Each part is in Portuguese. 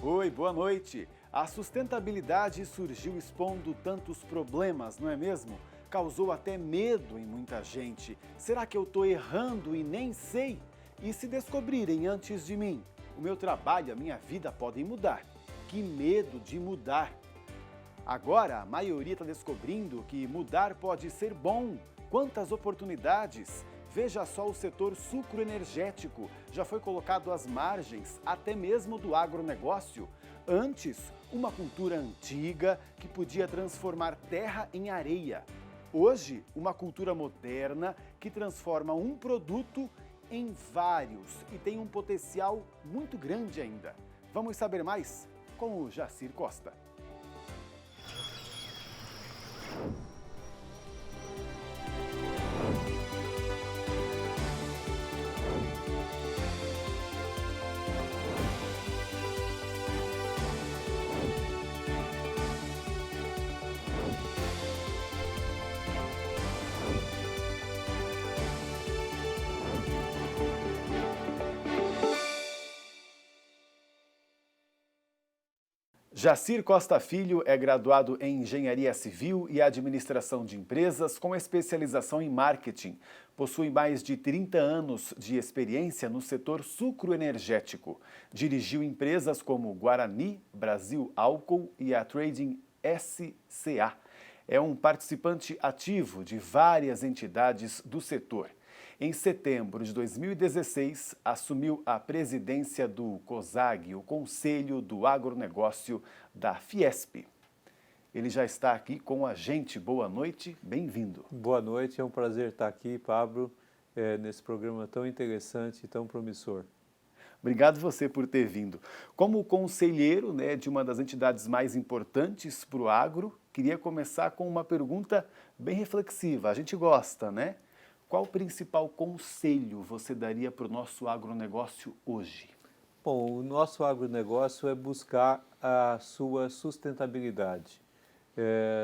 Oi, boa noite. A sustentabilidade surgiu expondo tantos problemas, não é mesmo? Causou até medo em muita gente. Será que eu estou errando e nem sei? E se descobrirem antes de mim? O meu trabalho, a minha vida podem mudar. Que medo de mudar! Agora, a maioria está descobrindo que mudar pode ser bom. Quantas oportunidades! Veja só o setor sucroenergético. Já foi colocado às margens, até mesmo do agronegócio. Antes, uma cultura antiga que podia transformar terra em areia. Hoje, uma cultura moderna que transforma um produto em vários e tem um potencial muito grande ainda. Vamos saber mais com o Jacir Costa. Jacir Costa Filho é graduado em Engenharia Civil e Administração de Empresas com especialização em Marketing. Possui mais de 30 anos de experiência no setor sucroenergético. Dirigiu empresas como Guarani, Brasil Álcool e a Trading SCA. É um participante ativo de várias entidades do setor. Em setembro de 2016, assumiu a presidência do COSAG, o Conselho do Agronegócio da Fiesp. Ele já está aqui com a gente. Boa noite, bem-vindo. Boa noite, é um prazer estar aqui, Pablo, nesse programa tão interessante e tão promissor. Obrigado você por ter vindo. Como conselheiro, de uma das entidades mais importantes para o agro, queria começar com uma pergunta bem reflexiva. A gente gosta, né? Qual o principal conselho você daria para o nosso agronegócio hoje? Bom, o nosso agronegócio é buscar a sua sustentabilidade.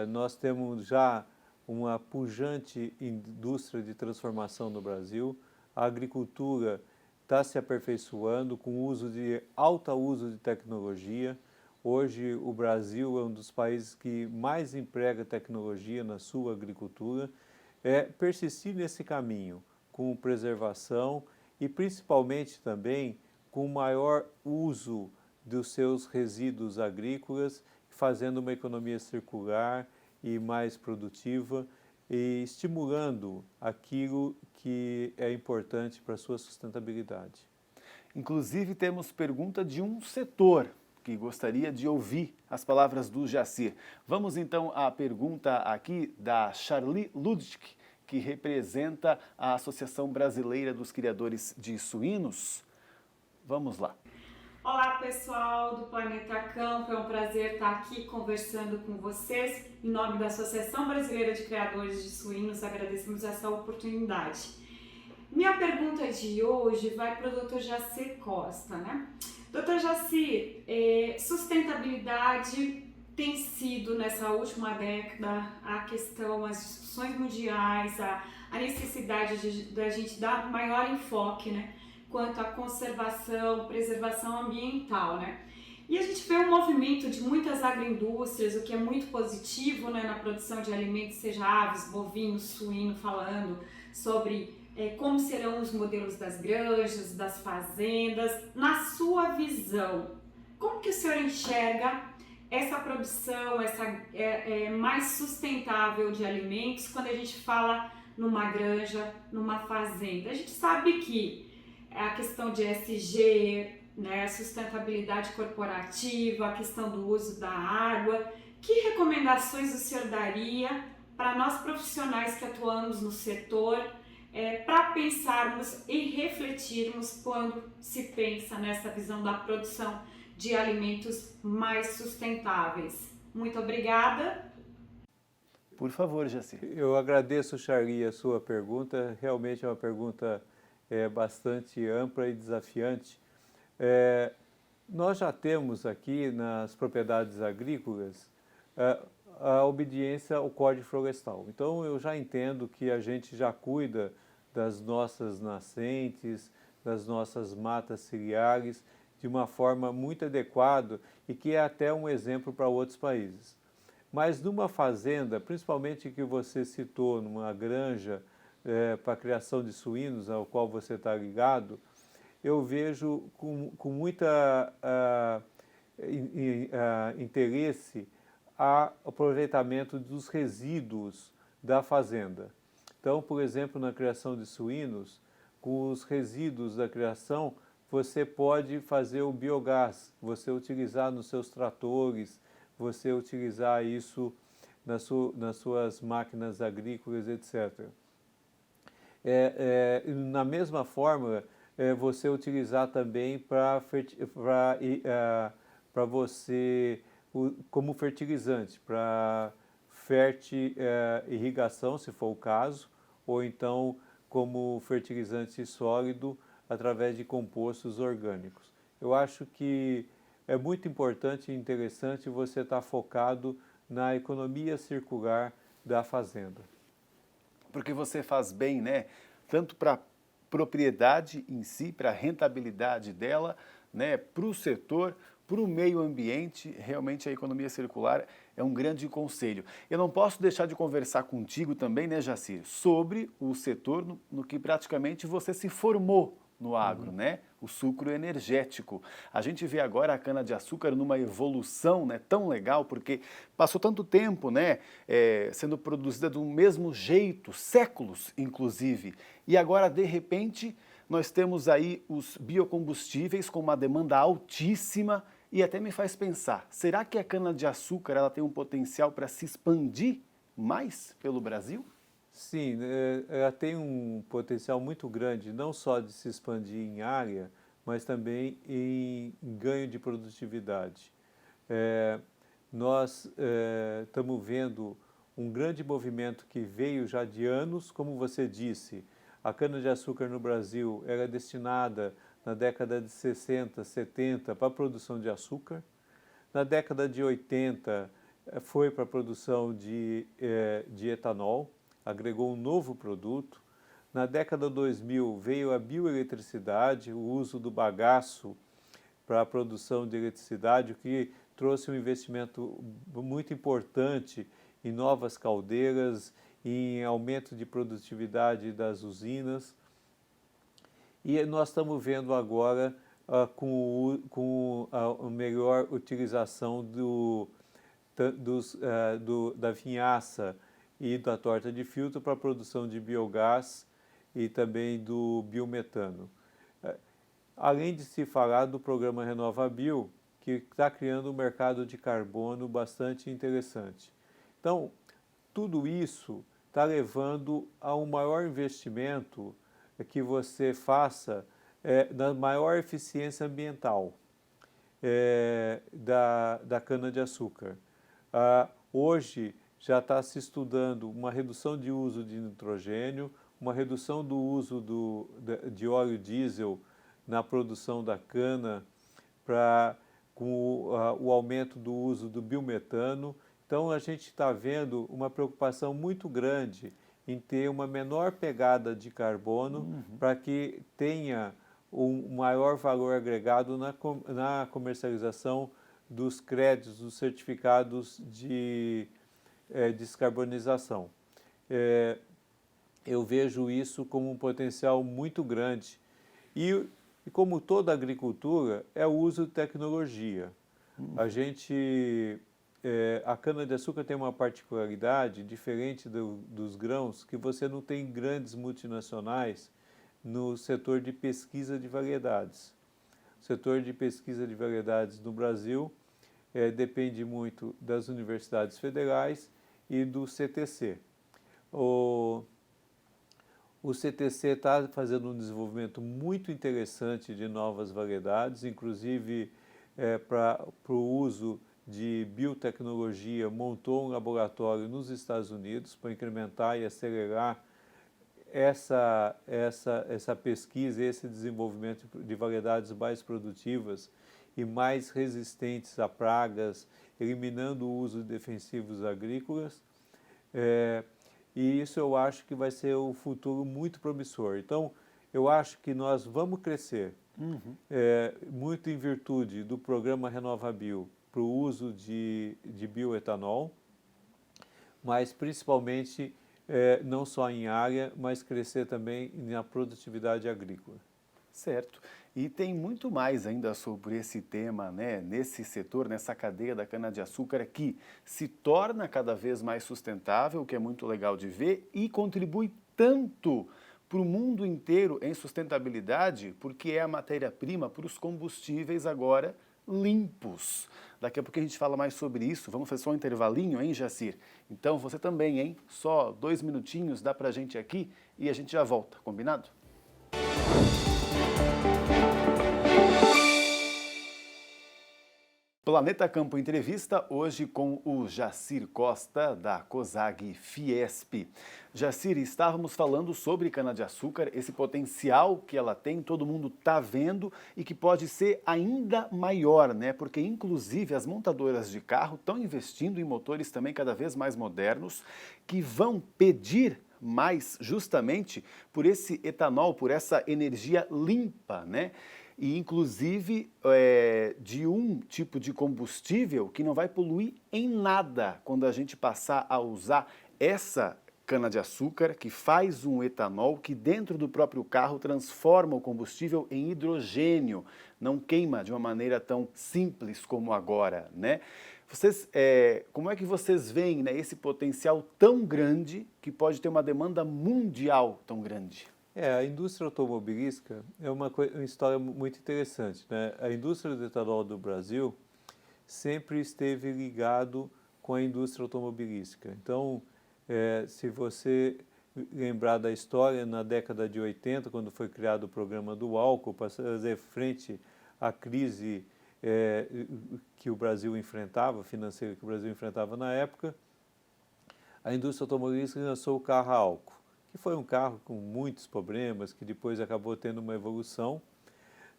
Nós temos já uma pujante indústria de transformação no Brasil. A agricultura está se aperfeiçoando com alto uso de tecnologia. Hoje o Brasil é um dos países que mais emprega tecnologia na sua agricultura. Persistir nesse caminho com preservação e principalmente também com maior uso dos seus resíduos agrícolas, fazendo uma economia circular e mais produtiva e estimulando aquilo que é importante para a sua sustentabilidade. Inclusive temos pergunta de um setor que gostaria de ouvir as palavras do Jacir. Vamos então à pergunta aqui da Charlie Ludwig, que representa a Associação Brasileira dos Criadores de Suínos. Vamos lá. Olá pessoal do Planeta Campo, é um prazer estar aqui conversando com vocês. Em nome da Associação Brasileira de Criadores de Suínos, agradecemos essa oportunidade. Minha pergunta de hoje vai para o Dr. Jacir Costa, né? Dr. Jacir, sustentabilidade tem sido nessa última década a questão, as discussões mundiais, a necessidade da gente dar maior enfoque, né? Quanto à conservação, preservação ambiental, né? E a gente vê um movimento de muitas agroindústrias, o que é muito positivo, né, na produção de alimentos, seja aves, bovinos, suíno, falando sobre como serão os modelos das granjas, das fazendas. Na sua visão, como que o senhor enxerga essa produção, mais sustentável de alimentos quando a gente fala numa granja, numa fazenda? A gente sabe que a questão de ESG, né, sustentabilidade corporativa, a questão do uso da água. Que recomendações o senhor daria para nós profissionais que atuamos no setor, para pensarmos e refletirmos quando se pensa nessa visão da produção de alimentos mais sustentáveis? Muito obrigada. Por favor, Jacir. Eu agradeço, Charlie, a sua pergunta. Realmente é uma pergunta bastante ampla e desafiante. Nós já temos aqui nas propriedades agrícolas a obediência ao Código Florestal. Então eu já entendo que a gente já cuida das nossas nascentes, das nossas matas ciliares de uma forma muito adequada e que é até um exemplo para outros países. Mas numa fazenda, principalmente que você citou, numa granja para a criação de suínos, ao qual você está ligado, eu vejo com muita interesse o aproveitamento dos resíduos da fazenda. Então, por exemplo, na criação de suínos, com os resíduos da criação, você pode fazer o biogás, você utilizar nos seus tratores, você utilizar isso nas suas máquinas agrícolas, etc. Na mesma forma, você utilizar também para você, como fertilizante, para irrigação, se for o caso, ou então como fertilizante sólido através de compostos orgânicos. Eu acho que é muito importante e interessante você estar focado na economia circular da fazenda. Porque você faz bem, né? Tanto para a propriedade em si, para a rentabilidade dela, né? Para o setor, para o meio ambiente, realmente a economia circular é um grande conselho. Eu não posso deixar de conversar contigo também, né, Jacir, sobre o setor no que praticamente você se formou no agro, né? O sucro energético. A gente vê agora a cana-de-açúcar numa evolução, né, tão legal, porque passou tanto tempo, né, sendo produzida do mesmo jeito, séculos inclusive, e agora de repente nós temos aí os biocombustíveis com uma demanda altíssima e até me faz pensar, será que a cana-de-açúcar ela tem um potencial para se expandir mais pelo Brasil? Sim, ela tem um potencial muito grande, não só de se expandir em área, mas também em ganho de produtividade. Nós estamos vendo um grande movimento que veio já de anos, como você disse, a cana-de-açúcar no Brasil era destinada na década de 60, 70 para a produção de açúcar, na década de 80 foi para a produção de etanol, agregou um novo produto. Na década de 2000 veio a bioeletricidade, o uso do bagaço para a produção de eletricidade, o que trouxe um investimento muito importante em novas caldeiras, em aumento de produtividade das usinas. E nós estamos vendo agora com a melhor utilização da vinhaça e da torta de filtro para a produção de biogás e também do biometano. Além de se falar do programa RenovaBio, que está criando um mercado de carbono bastante interessante. Então, tudo isso está levando a um maior investimento que você faça na maior eficiência ambiental da cana-de-açúcar. Hoje, já está se estudando uma redução de uso de nitrogênio, uma redução do uso de óleo diesel na produção da cana, com o aumento do uso do biometano. Então, a gente está vendo uma preocupação muito grande em ter uma menor pegada de carbono para que tenha um maior valor agregado na comercialização dos créditos, dos certificados de descarbonização. Eu vejo isso como um potencial muito grande. E como toda agricultura, é o uso de tecnologia. A cana-de-açúcar tem uma particularidade diferente dos grãos, que você não tem grandes multinacionais no setor de pesquisa de variedades. O setor de pesquisa de variedades no Brasil depende muito das universidades federais e do CTC. O CTC está fazendo um desenvolvimento muito interessante de novas variedades, inclusive para o uso de biotecnologia, montou um laboratório nos Estados Unidos para incrementar e acelerar essa pesquisa, esse desenvolvimento de variedades mais produtivas e mais resistentes a pragas, eliminando o uso de defensivos agrícolas. E isso eu acho que vai ser um futuro muito promissor. Então, eu acho que nós vamos crescer muito em virtude do programa RenovaBio para o uso de bioetanol, mas principalmente não só em área, mas crescer também na produtividade agrícola. Certo. E tem muito mais ainda sobre esse tema, né, nesse setor, nessa cadeia da cana-de-açúcar que se torna cada vez mais sustentável, o que é muito legal de ver, e contribui tanto para o mundo inteiro em sustentabilidade, porque é a matéria-prima para os combustíveis agora limpos. Daqui a pouco a gente fala mais sobre isso. Vamos fazer só um intervalinho, hein, Jacir? Então você também, hein? Só 2 minutinhos dá pra gente aqui e a gente já volta, combinado? Planeta Campo Entrevista, hoje com o Jacir Costa, da COSAG Fiesp. Jacir, estávamos falando sobre cana-de-açúcar, esse potencial que ela tem, todo mundo está vendo e que pode ser ainda maior, né? Porque, inclusive, as montadoras de carro estão investindo em motores também cada vez mais modernos, que vão pedir mais justamente por esse etanol, por essa energia limpa, né? E inclusive de um tipo de combustível que não vai poluir em nada quando a gente passar a usar essa cana-de-açúcar que faz um etanol que dentro do próprio carro transforma o combustível em hidrogênio, não queima de uma maneira tão simples como agora, né? Vocês, como é que vocês veem, né, esse potencial tão grande que pode ter uma demanda mundial tão grande? A indústria automobilística é uma história muito interessante, né? A indústria do etanol do Brasil sempre esteve ligado com a indústria automobilística. Então, se você lembrar da história, na década de 80, quando foi criado o programa do álcool para fazer frente à crise que o Brasil enfrentava, financeira que o Brasil enfrentava na época, a indústria automobilística lançou o carro a álcool, que foi um carro com muitos problemas, que depois acabou tendo uma evolução.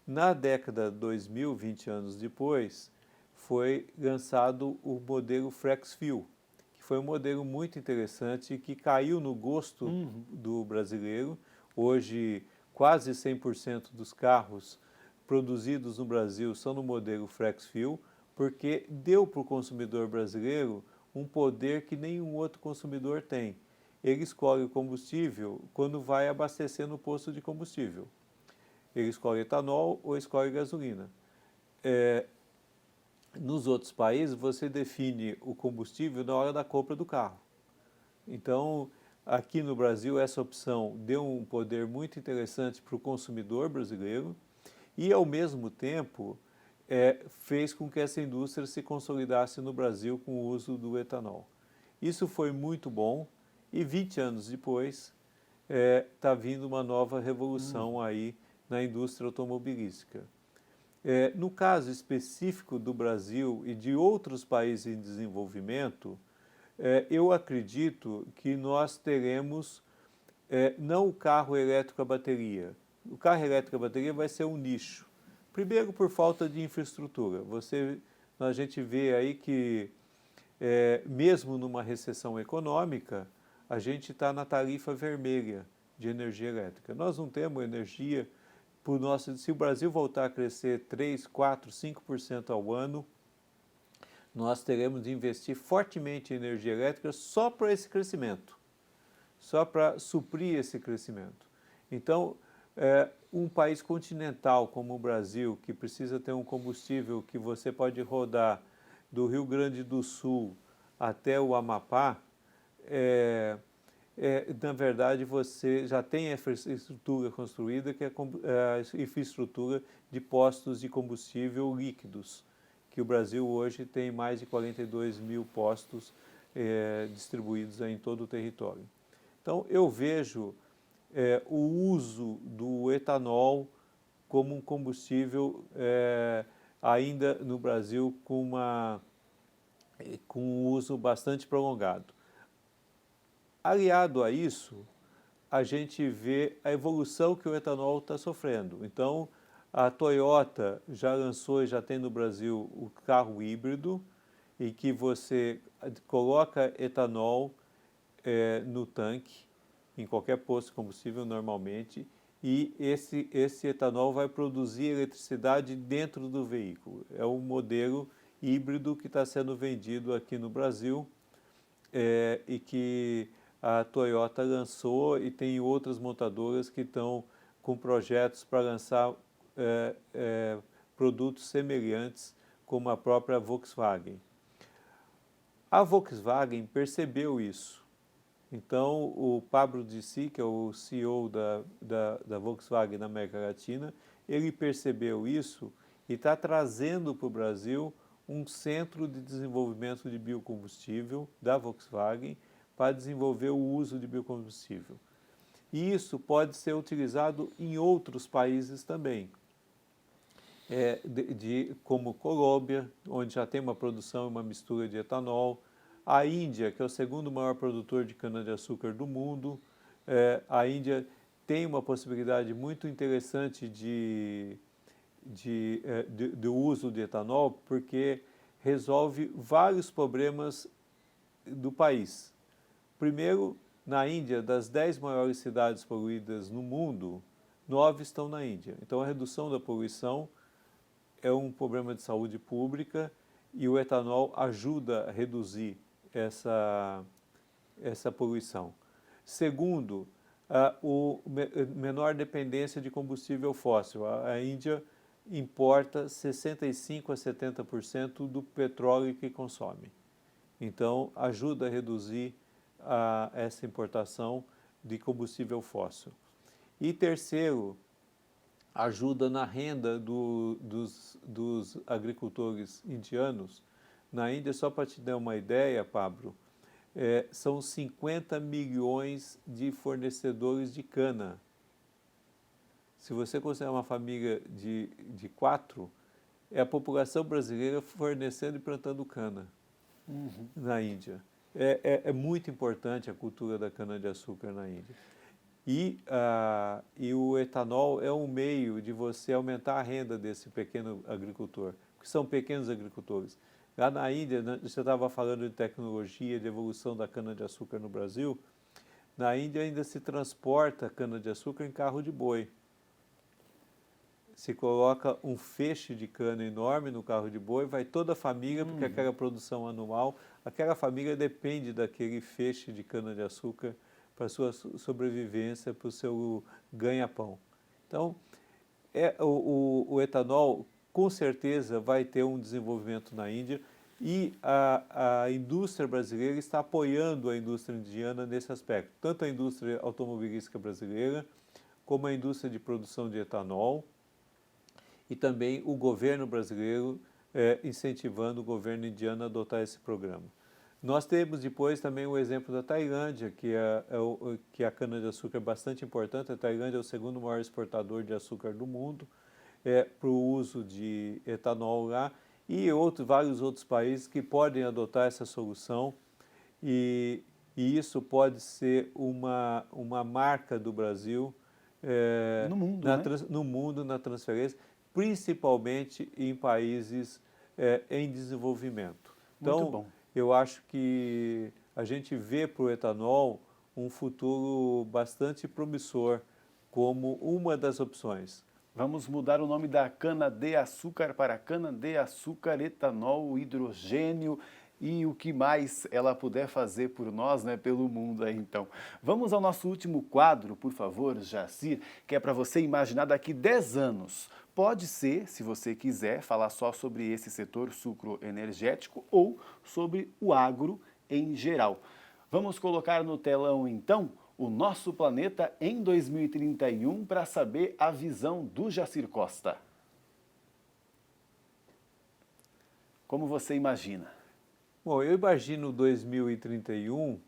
Na década de 2000, 20 anos depois, foi lançado o modelo Flex Fuel, que foi um modelo muito interessante e que caiu no gosto do brasileiro. Hoje, quase 100% dos carros produzidos no Brasil são no modelo Flex Fuel, porque deu para o consumidor brasileiro um poder que nenhum outro consumidor tem. Ele escolhe o combustível quando vai abastecer no posto de combustível. Ele escolhe etanol ou escolhe gasolina. Nos outros países, você define o combustível na hora da compra do carro. Então, aqui no Brasil, essa opção deu um poder muito interessante para o consumidor brasileiro e, ao mesmo tempo, fez com que essa indústria se consolidasse no Brasil com o uso do etanol. Isso foi muito bom. E 20 anos depois, está vindo uma nova revolução aí na indústria automobilística. No caso específico do Brasil e de outros países em desenvolvimento, eu acredito que nós teremos não o carro elétrico a bateria. O carro elétrico a bateria vai ser um nicho. Primeiro, por falta de infraestrutura. A gente vê aí que, mesmo numa recessão econômica, a gente está na tarifa vermelha de energia elétrica. Nós não temos energia para o nosso... Se o Brasil voltar a crescer 3, 4, 5% ao ano, nós teremos de investir fortemente em energia elétrica só para esse crescimento, só para suprir esse crescimento. Então, um país continental como o Brasil, que precisa ter um combustível que você pode rodar do Rio Grande do Sul até o Amapá, na verdade, você já tem a infraestrutura construída, que é a infraestrutura de postos de combustível líquidos, que o Brasil hoje tem mais de 42 mil postos distribuídos em todo o território. Então, eu vejo o uso do etanol como um combustível ainda no Brasil com um uso bastante prolongado. Aliado a isso, a gente vê a evolução que o etanol está sofrendo. Então, a Toyota já lançou e já tem no Brasil o carro híbrido, em que você coloca etanol no tanque, em qualquer posto de combustível normalmente, e esse etanol vai produzir eletricidade dentro do veículo. É um modelo híbrido que está sendo vendido aqui no Brasil e que a Toyota lançou, e tem outras montadoras que estão com projetos para lançar produtos semelhantes, como a própria Volkswagen. A Volkswagen percebeu isso. Então, o Pablo Dissi, que é o CEO da Volkswagen na América Latina, ele percebeu isso e está trazendo para o Brasil um centro de desenvolvimento de biocombustível da Volkswagen para desenvolver o uso de biocombustível. E isso pode ser utilizado em outros países também, como Colômbia, onde já tem uma produção e uma mistura de etanol, a Índia, que é o segundo maior produtor de cana-de-açúcar do mundo. A Índia tem uma possibilidade muito interessante do uso de etanol, porque resolve vários problemas do país. Primeiro, na Índia, das 10 maiores cidades poluídas no mundo, 9 estão na Índia. Então, a redução da poluição é um problema de saúde pública e o etanol ajuda a reduzir essa poluição. Segundo, menor dependência de combustível fóssil. A Índia importa 65% a 70% do petróleo que consome. Então, ajuda a reduzir essa importação de combustível fóssil. E terceiro, ajuda na renda dos agricultores indianos. Na Índia, só para te dar uma ideia, Pablo, são 50 milhões de fornecedores de cana. Se você considerar uma família de 4, é a população brasileira fornecendo e plantando cana na Índia. É muito importante a cultura da cana-de-açúcar na Índia. E o etanol é um meio de você aumentar a renda desse pequeno agricultor, porque são pequenos agricultores. Lá na Índia, você estava falando de tecnologia, de evolução da cana-de-açúcar no Brasil. Na Índia ainda se transporta cana-de-açúcar em carro de boi. Se coloca um feixe de cana enorme no carro de boi, vai toda a família, porque aquela produção anual, aquela família depende daquele feixe de cana-de-açúcar para a sua sobrevivência, para o seu ganha-pão. Então, o etanol, com certeza, vai ter um desenvolvimento na Índia e a indústria brasileira está apoiando a indústria indiana nesse aspecto. Tanto a indústria automobilística brasileira, como a indústria de produção de etanol, e também o governo brasileiro incentivando o governo indiano a adotar esse programa. Nós temos depois também o exemplo da Tailândia, que a cana-de-açúcar é bastante importante. A Tailândia é o segundo maior exportador de açúcar do mundo para o uso de etanol lá, e vários outros países que podem adotar essa solução, e isso pode ser uma marca do Brasil no mundo, no mundo, na transferência, principalmente em países em desenvolvimento. Então, muito bom. Eu acho que a gente vê para o etanol um futuro bastante promissor como uma das opções. Vamos mudar o nome da cana-de-açúcar para cana-de-açúcar, etanol, hidrogênio e o que mais ela puder fazer por nós, né, pelo mundo aí, então. Vamos ao nosso último quadro, por favor, Jacir, que é para você imaginar daqui 10 anos. Pode ser, se você quiser, falar só sobre esse setor sucroenergético ou sobre o agro em geral. Vamos colocar no telão, então, o nosso planeta em 2031 para saber a visão do Jacir Costa. Como você imagina? Bom, eu imagino 2031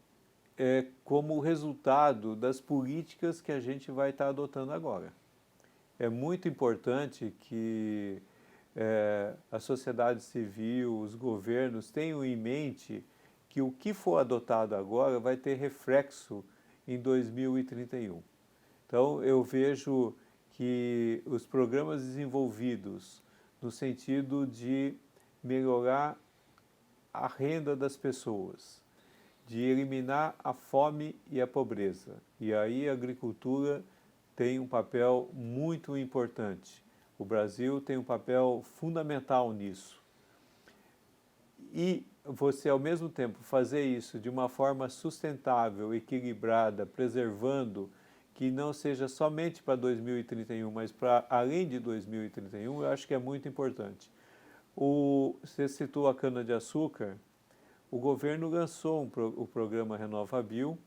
como resultado das políticas que a gente vai estar adotando agora. É muito importante que a sociedade civil, os governos tenham em mente que o que for adotado agora vai ter reflexo em 2031. Então, eu vejo que os programas desenvolvidos no sentido de melhorar a renda das pessoas, de eliminar a fome e a pobreza. E aí a agricultura tem um papel muito importante. O Brasil tem um papel fundamental nisso. E você, ao mesmo tempo, fazer isso de uma forma sustentável, equilibrada, preservando, que não seja somente para 2031, mas para além de 2031, eu acho que é muito importante. Você citou a cana-de-açúcar, o governo lançou o programa RenovaBio,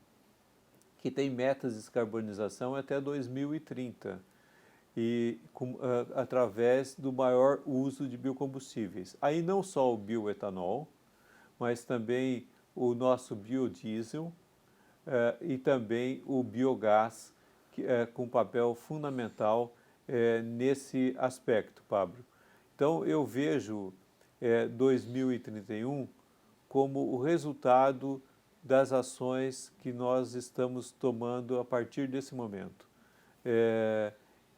que tem metas de descarbonização até 2030, através do maior uso de biocombustíveis. Aí não só o bioetanol, mas também o nosso biodiesel e também o biogás, com papel fundamental nesse aspecto, Pablo. Então, eu vejo 2031 como o resultado das ações que nós estamos tomando a partir desse momento.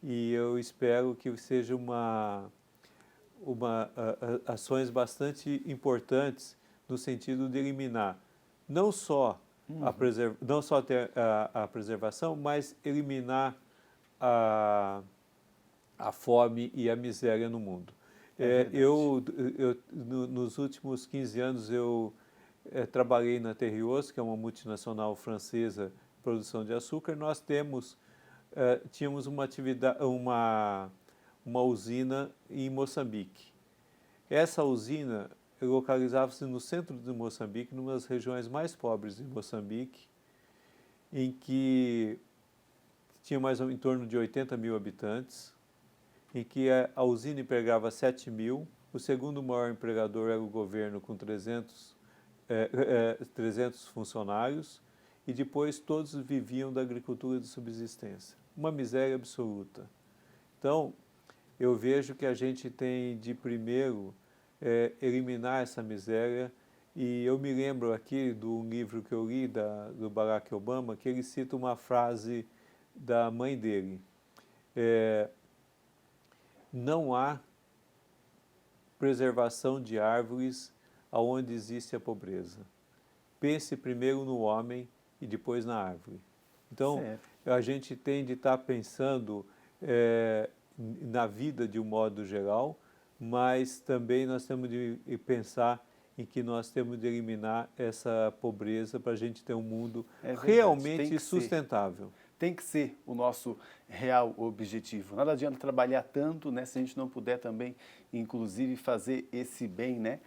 E eu espero que seja ações bastante importantes no sentido de eliminar não só a preservação, mas eliminar a fome e a miséria no mundo. Nos últimos 15 anos, eu trabalhei na Terrios, que é uma multinacional francesa de produção de açúcar. Nós tínhamos uma usina em Moçambique. Essa usina localizava-se no centro de Moçambique, numa das regiões mais pobres de Moçambique, em que tinha em torno de 80 mil habitantes, em que a usina empregava 7 mil, o segundo maior empregador era o governo com 300 funcionários, e depois todos viviam da agricultura de subsistência. Uma miséria absoluta. Então, eu vejo que a gente tem de primeiro eliminar essa miséria, e eu me lembro aqui do livro que eu li do Barack Obama, que ele cita uma frase da mãe dele. Não há preservação de árvores aonde existe a pobreza. Pense primeiro no homem e depois na árvore. Então, a gente tem de estar pensando na vida de um modo geral, mas também nós temos de pensar em que nós temos de eliminar essa pobreza para a gente ter um mundo realmente sustentável. Tem que ser o nosso real objetivo. Nada adianta trabalhar tanto, né, se a gente não puder também, inclusive, fazer esse bem, né,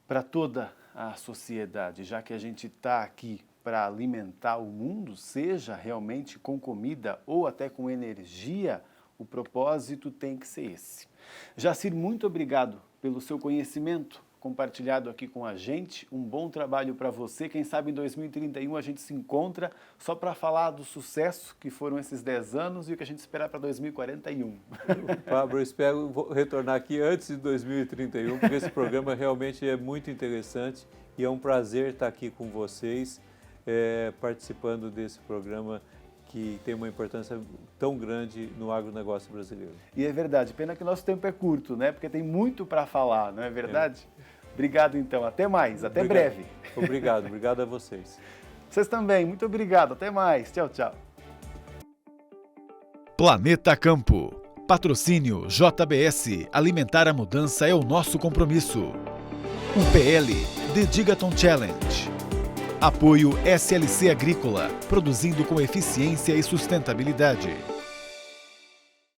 para toda a sociedade, já que a gente está aqui para alimentar o mundo, seja realmente com comida ou até com energia, o propósito tem que ser esse. Jacir, muito obrigado pelo seu conhecimento compartilhado aqui com a gente. Um bom trabalho para você. Quem sabe em 2031 a gente se encontra só para falar do sucesso que foram esses 10 anos e o que a gente espera para 2041. Pablo, eu espero retornar aqui antes de 2031, porque esse programa realmente é muito interessante e é um prazer estar aqui com vocês, participando desse programa que tem uma importância tão grande no agronegócio brasileiro. E é verdade, pena que nosso tempo é curto, né? Porque tem muito para falar, não é verdade? Obrigado então, até mais, até breve. Obrigado a vocês. Vocês também, muito obrigado, até mais, tchau, tchau. Planeta Campo, patrocínio JBS, alimentar a mudança é o nosso compromisso. UPL, The Gigaton Challenge. Apoio SLC Agrícola, produzindo com eficiência e sustentabilidade.